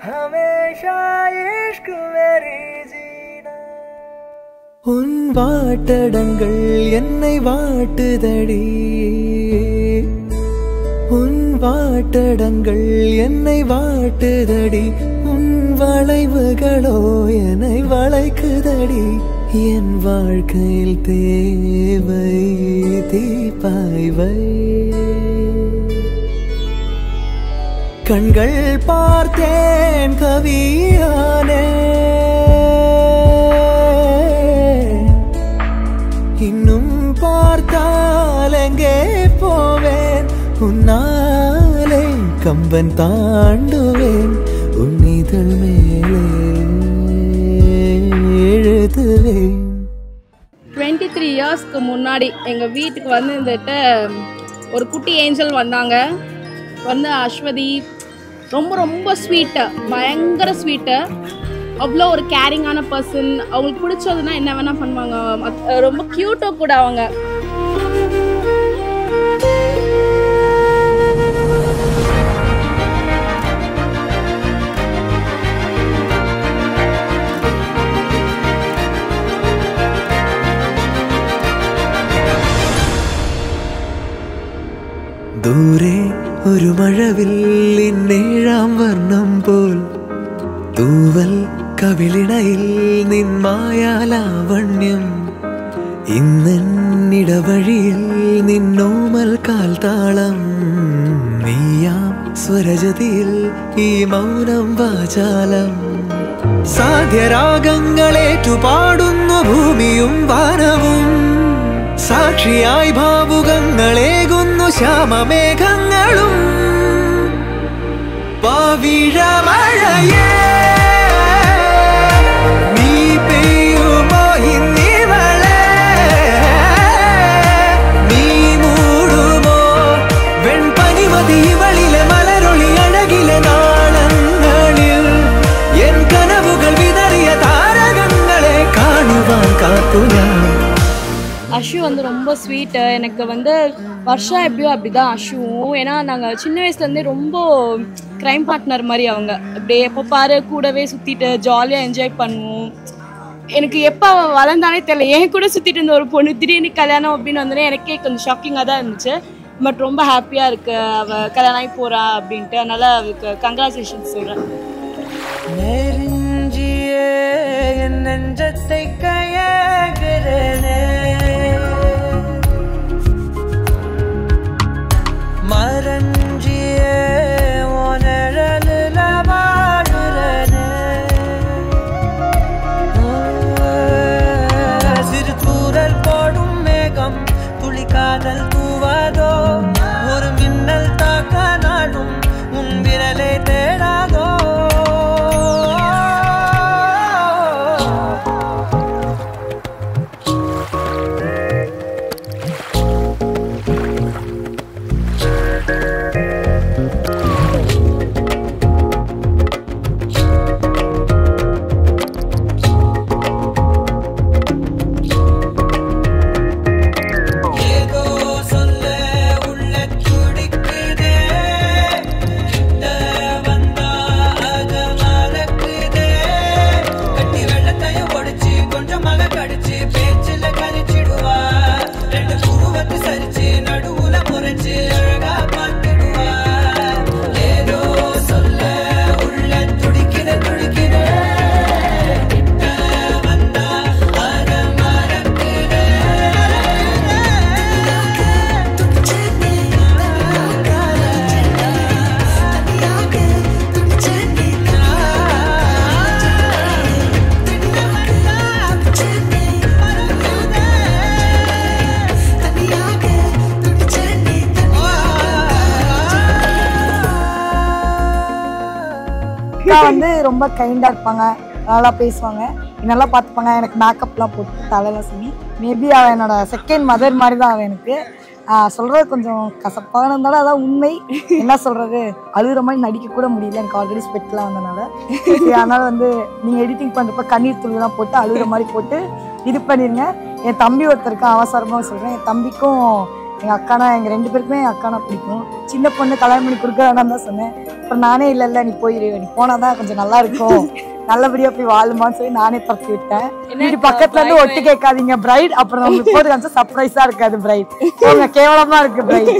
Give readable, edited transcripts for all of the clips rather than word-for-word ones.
हमेशा इश्क मेरी जीना உன் வாட்டடங்கள் என்னை வாட்டுதடி உன் வாட்டடங்கள் என்னை வாட்டுதடி உன் வளைவுகளோ என்னை வளைக்குதடி என் வாழ்க்கையில் தேவை தீபாய்வை கண்கள் பார்த்தேன் கவியானே இன்னும் பார்த்தால் எங்கே போவேன் உன்னாலே கம்பன் தாண்டுவேன் உன் இதழ் மேலே எழுதுவேன் 23 இயர்ஸ்க்கு முன்னாடி எங்கள் வீட்டுக்கு வந்து இருந்துட்டு ஒரு குட்டி ஏஞ்சல் வந்தாங்க. வந்து அஸ்வதி ரொம்ப ரொம்ப ஸ்வீட்டு, பயங்கர ஸ்வீட்டு, அவ்வளோ ஒரு கேரிங்கான பர்சன். அவங்களுக்கு பிடிச்சதுன்னா என்ன வேணால் பண்ணுவாங்க. ரொம்ப க்யூட்டோ கூட அவங்க. ദൂരെ ഒരു മഴവില്ലിൻ ഏഴാം വർണ്ണം പോൽ തൂവൽ കവിളിണയിൽ നിൻ മായാലാവണ്യം ഇന്നിടവഴിയിൽ നിന്നോമൽ കാൽത്താളം നീയാം സ്വരജതിയിൽ ഈ മൗനം വാചാലം സാധ്യരാഗങ്ങളേറ്റുപാടുന്നു ഭൂമിയും വാനവും സാക്ഷിയായി ഭാവുകങ്ങളേകുന്നു ശ്യാമമേഘങ്ങളും പവിഴമഴയേ നീ പെയ്യുമോ ഇന്നിവളെ നീ മൂടുമോ വെൺപനിമതി ഇവളിലെ മലരൊളി അഴകിലെ നാളങ്ങളിൽ എൻ കനവുകൾ വിതറിയ താരകങ്ങളെ കാണുവാൻ കാത്തു ഞാൻ. அஷு வந்து ரொம்ப ஸ்வீட்டு. எனக்கு வந்து வருஷம் எப்படியோ அப்படி தான் அஷுவும். ஏன்னா நாங்கள் சின்ன வயசுலேருந்தே ரொம்ப க்ரைம் பார்ட்னர் மாதிரி அவங்க. அப்படியே எப்போ பாரு கூடவே சுற்றிட்டு ஜாலியாக என்ஜாய் பண்ணுவோம். எனக்கு எப்போ அவள் வளர்ந்தானே தெரியல. என் கூட சுற்றிட்டு இருந்த ஒரு பொண்ணு திடீர்னு கல்யாணம் அப்படின்னு வந்தோடனே எனக்கே கொஞ்சம் ஷாக்கிங்காக தான் இருந்துச்சு. பட் ரொம்ப ஹாப்பியாக இருக்குது அவள் கல்யாணம் ஆகி போகிறா அப்படின்ட்டு. அதனால் அவளுக்கு கங்க்ராச்சுலேஷன்ஸ் சொல்கிறேன். நெஞ்சத்தை கையாகிறேனே மரஞ்சியே உனழலுல வாடுறனே சிறு தூரல் போடும் மேகம் துளி காதல் தூவாதோ ஒரு மின்னல் தாக்க நாடும் உன் விரலை தேடாதோ வந்து ரொம்ப கைண்டா இருப்பாங்க, நல்லா பேசுவாங்க, நல்லா பார்த்துப்பாங்க. எனக்கு மேக்கப்லாம் போட்டு தலையெல்லாம் சொல்லி மேபி அவள் என்னோட செகண்ட் மதர் மாதிரி தான் அவள். எனக்கு சொல்றது கொஞ்சம் கசப்பாக இருந்தாலும் அதான் உண்மை. என்ன சொல்றது, அழுகிற மாதிரி நடிக்க கூட முடியல. எனக்கு ஆல்ரெடி ஸ்பெட்லாம் வந்தனால. அதனால வந்து நீங்க எடிட்டிங் பண்றப்ப கண்ணீர் துளிலாம் போட்டு அழுகிற மாதிரி போட்டு இது பண்ணிருங்க. என் தம்பி ஒருத்தருக்கு அவசரமாக சொல்றேன், என் தம்பிக்கும் எங்கள் அக்கானா எங்கள் 2 பேருக்குமே எங்கள் அக்கானா பிடிக்கும். சின்ன பொண்ணு கல்யாணம் பண்ணி கொடுக்க வேணாம் தான் சொன்னேன். அப்புறம் நானே இல்லை நீ போயிரு, நீ போனால் தான் கொஞ்சம் நல்லா இருக்கும், நல்லபடியாக போய் வாழுமான்னு சொல்லி நானே பறக்கி விட்டேன். வீட்டு பக்கத்துல இருந்து ஒட்டு கேட்காதீங்க பிரைட், அப்புறம் நம்மளுக்கு போது கொஞ்சம் சர்ப்ரைஸாக இருக்காது பிரைட், கேவலமாக இருக்கு பிரைட்.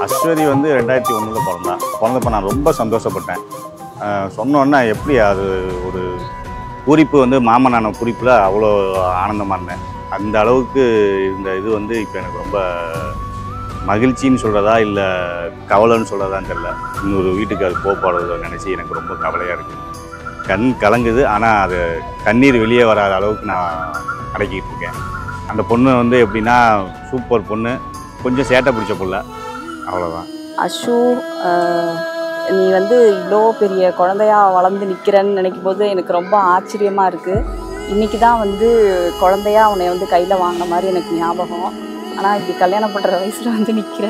அஸ்வதி வந்து 2001 பிறந்தப்போ நான் ரொம்ப சந்தோஷப்பட்டேன். சொன்னோன்னா எப்படி அது ஒரு பூரிப்பு வந்து மாமனான பூரிப்பில் அவ்வளோ ஆனந்தமாக இருந்தேன். அந்த அளவுக்கு இந்த இது வந்து இப்போ எனக்கு ரொம்ப மகிழ்ச்சின்னு சொல்கிறதா இல்லை கவலைன்னு சொல்கிறதான்னு தெரியல. இன்னொரு வீட்டுக்கு அது போகிறத நினச்சி எனக்கு ரொம்ப கவலையாக இருக்குது. கண் கலங்குது, ஆனால் அது கண்ணீர் வெளியே வராத அளவுக்கு நான் அடக்கிட்டு இருக்கேன். அந்த பொண்ணு வந்து எப்படின்னா சூப்பர் பொண்ணு, கொஞ்சம் சேட்டை பிடிச்ச புள்ள, அவ்வளோதான். அஷு, நீ வந்து இவ்வளோ பெரிய குழந்தையா வளர்ந்து நிற்கிறேன்னு நினைக்கும் போது எனக்கு ரொம்ப ஆச்சரியமாக இருக்குது. இன்றைக்கி தான் வந்து குழந்தையா உன்னை வந்து கையில் வாங்கின மாதிரி எனக்கு ஞாபகம். ஆனால் இப்படி கல்யாணம் பண்ணுற வயசில் வந்து நிற்கிற,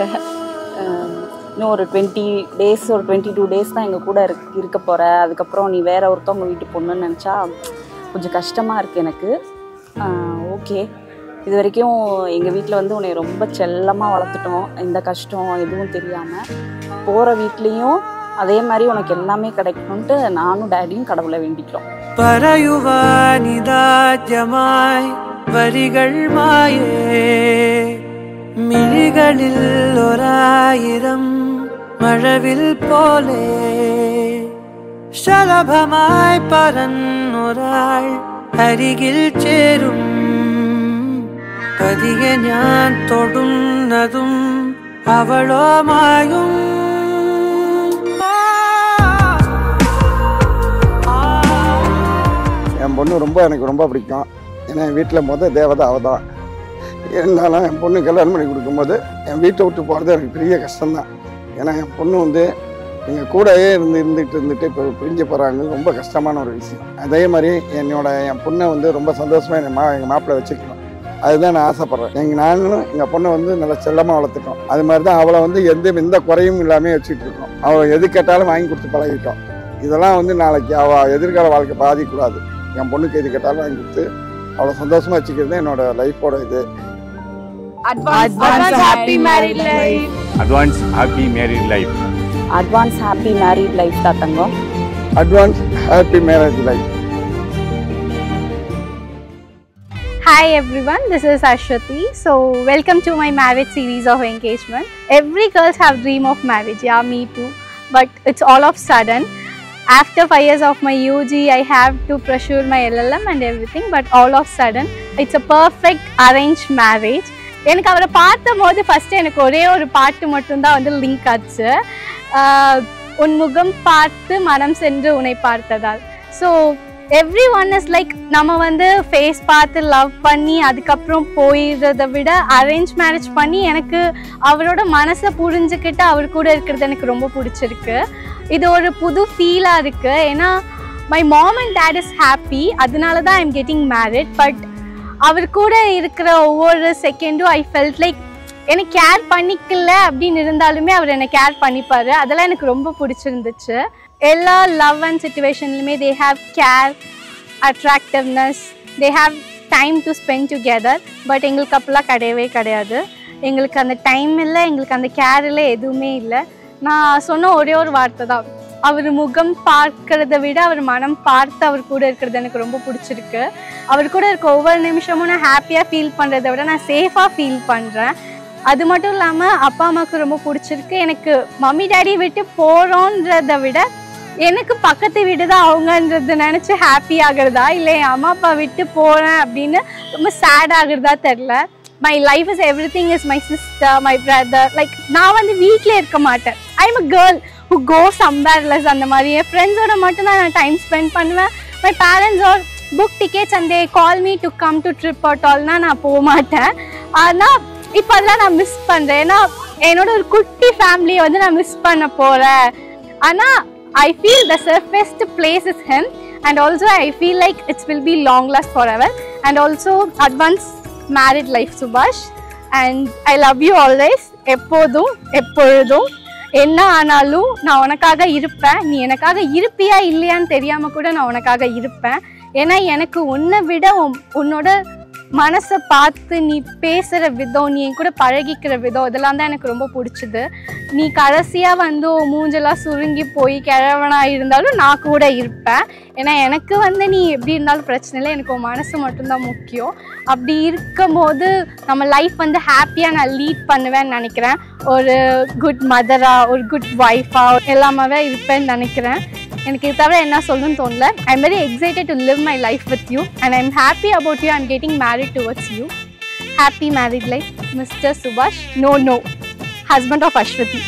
இன்னும் ஒரு 20 days ஒரு 22 days தான் எங்கள் கூட இருக்க போகிற. அதுக்கப்புறம் நீ வேறு ஒருத்தவங்க வீட்டு பொண்ணுன்னு நினச்சா கொஞ்சம் கஷ்டமாக இருக்குது எனக்கு. ஓகே, இது வரைக்கும் எங்கள் வீட்டில் வந்து உன்னை ரொம்ப செல்லமாக வளர்த்துட்டோம், எந்த கஷ்டம் எதுவும் தெரியாமல். போகிற வீட்லேயும் அதே மாதிரி உனக்கு எல்லாமே கிடைக்கணும்ட்டு நானும் டேடியும் கடவுளை வேண்டிக்கிறோம். പറയുവാനിതാദ്യമായി വരികൾ മായേ മിഴികളിൽ 1000 മഴവിൽ പോലെ ശലഭമായി പറന്നൊരാൾ അരികിൽ ചേരും. പതിയെ ഞാൻ തൊടുന്നതും അവളോ മായും. என் பொண்ணு எனக்கு ரொம்ப பிடிக்கும். ஏன்னா என் வீட்டில் தேவதை அவள் தான். இருந்தாலும் என் பொண்ணு கல்யாணம் பண்ணி கொடுக்கும்போது என் வீட்டை விட்டு போகிறது எனக்கு பெரிய கஷ்டம்தான். ஏன்னா என் பொண்ணு வந்து எங்கள் கூடவே இருந்துட்டு இப்போ பிரிஞ்சு போகிறாங்க, ரொம்ப கஷ்டமான ஒரு விஷயம். அதே மாதிரி என் பொண்ணை வந்து ரொம்ப சந்தோஷமாக எங்கள் மாப்பிள்ளை வச்சுக்கணும், அதுதான் நான் ஆசைப்பட்றேன். நானும் எங்கள் பொண்ணை வந்து நல்லா செல்லமாக வளர்த்துட்டோம். அது மாதிரி தான் அவளை வந்து எந்த குறையும் இல்லாமல் வச்சுட்டு இருக்கோம். அவளை எது கேட்டாலும் வாங்கி கொடுத்து பழகிட்டோம். இதெல்லாம் வந்து நாளைக்கு அவள் எதிர்கால வாழ்க்கை பாதிக்கூடாது. என் பொண்ணுக்கு எது கேட்டாலும் வாங்கி கொடுத்து அவளை சந்தோஷமாக வச்சுக்கிறது என்னோட லைஃபோட இது. Advance happy married life. Advance happy married life. Advance happy married life தான் தங்கம். Advance happy married life. Hi everyone, this is Ashwati. So welcome to my marriage series of engagement. Every girls have dream of marriage, yeah, me too. But it's all of sudden. After 5 years of my UG, I have to pursue my LLM and everything. But all of sudden, it's a perfect arranged marriage. எனக்கு அவரை பார்த்தபோது first எனக்கு ஒரே ஒரு பாட்டு மட்டும்தான் வந்து link ஆச்சு, உன் முகம் பார்த்து மனம் சென்று உன்னை பார்த்ததால். So every one is like நம்ம வந்து ஃபேஸ் பார்த்து லவ் பண்ணி அதுக்கப்புறம் போயிடுறத விட அரேஞ்ச் மேரேஜ் பண்ணி எனக்கு அவரோட மனசை புரிஞ்சுக்கிட்டு அவர் கூட இருக்கிறது எனக்கு ரொம்ப பிடிச்சிருக்கு. இது ஒரு புது ஃபீலாக இருக்குது. ஏன்னா my mom and dad is happy, அதனால தான் I am getting married. But அவர் கூட இருக்கிற ஒவ்வொரு செகண்டும் ஐ ஃபெல்ட் லைக் எனக்கு கேர் பண்ணிக்கல அப்படின்னு இருந்தாலுமே அவர் என்னை கேர் பண்ணிப்பார். அதெல்லாம் எனக்கு ரொம்ப பிடிச்சிருந்துச்சு. எல்லா லவ் அண்ட் சிச்சுவேஷன்லையுமே they have care, attractiveness, they have time to spend together. But எங்களுக்கு அப்பெல்லாம் கிடையவே கிடையாது. எங்களுக்கு அந்த டைம் இல்லை, எங்களுக்கு அந்த கேர் இல்லை, எதுவுமே இல்லை. நான் சொன்ன ஒரே ஒரு வார்த்தை தான், அவர் முகம் பார்க்கறத விட அவர் மனம் பார்த்து அவர் கூட இருக்கிறது எனக்கு ரொம்ப பிடிச்சிருக்கு. அவர் கூட இருக்க ஒவ்வொரு நிமிஷமும் நான் ஹாப்பியாக ஃபீல் பண்ணுறதை விட நான் சேஃபாக ஃபீல் பண்ணுறேன். அது மட்டும் இல்லாமல் அப்பா அம்மாவுக்கு ரொம்ப பிடிச்சிருக்கு. எனக்கு மம்மி டேடி விட்டு போகிறோன்றதை விட எனக்கு பக்கத்து வீடு தான் அவங்கன்றது நினச்சி ஹாப்பி ஆகுறதா இல்லை என் அம்மா அப்பா விட்டு போகிறேன் அப்படின்னு ரொம்ப சேட் ஆகுறதா தெரில. My life is everything is my sister, my brother. Like நான் வந்து வீட்டிலே இருக்க மாட்டேன். I am a girl who go somewhere less. அந்த மாதிரி என் ஃப்ரெண்ட்ஸோட மட்டும்தான் நான் டைம் ஸ்பெண்ட் பண்ணுவேன். My parents are book tickets and they call me to come to trip at ஆல்னா நான் போக மாட்டேன். ஆனால் இப்போ அதெல்லாம் நான் மிஸ் பண்ணுறேன். ஏன்னா என்னோட ஒரு குட்டி ஃபேமிலியை வந்து நான் மிஸ் பண்ண போகிறேன். ஆனால் I feel the safest place is him, and also I feel like it will be long last forever, and also advance married life Subhash, and I love you always. எப்போதும் எப்பொழுதும் என்ன ஆனாலும் நான் உனக்காக இருப்பேன். நீ எனக்காக இருப்பியா இல்லையான்னு தெரியாமல் கூட நான் உனக்காக இருப்பேன். ஏன்னா எனக்கு உன்னை விட உன்னோட மனசை பார்த்து நீ பேசுகிற விதம், நீ என் கூட பழகிக்கிற விதம், இதெல்லாம் தான் எனக்கு ரொம்ப பிடிச்சிது. நீ கடைசியாக வந்து மூஞ்செல்லாம் சுருங்கி போய் கிழவனாக இருந்தாலும் நான் கூட இருப்பேன். ஏன்னா எனக்கு வந்து நீ எப்படி இருந்தாலும் பிரச்சனை இல்லை, எனக்கு உன் மனசு மட்டும்தான் முக்கியம். அப்படி இருக்கும் போது நம்ம லைஃப் வந்து ஹாப்பியாக நான் லீட் பண்ணுவேன்னு நினைக்கிறேன். ஒரு குட் மதராக, ஒரு குட் ஒய்ஃபாக எல்லாமே இருப்பேன்னு நினைக்கிறேன். எனக்கு இது தவிர என்ன சொல்லணும்னு தோணல. I am very excited to live my life with you and I am happy about you. I am getting married towards you. Happy married life mister Subash. No husband of Aswathi.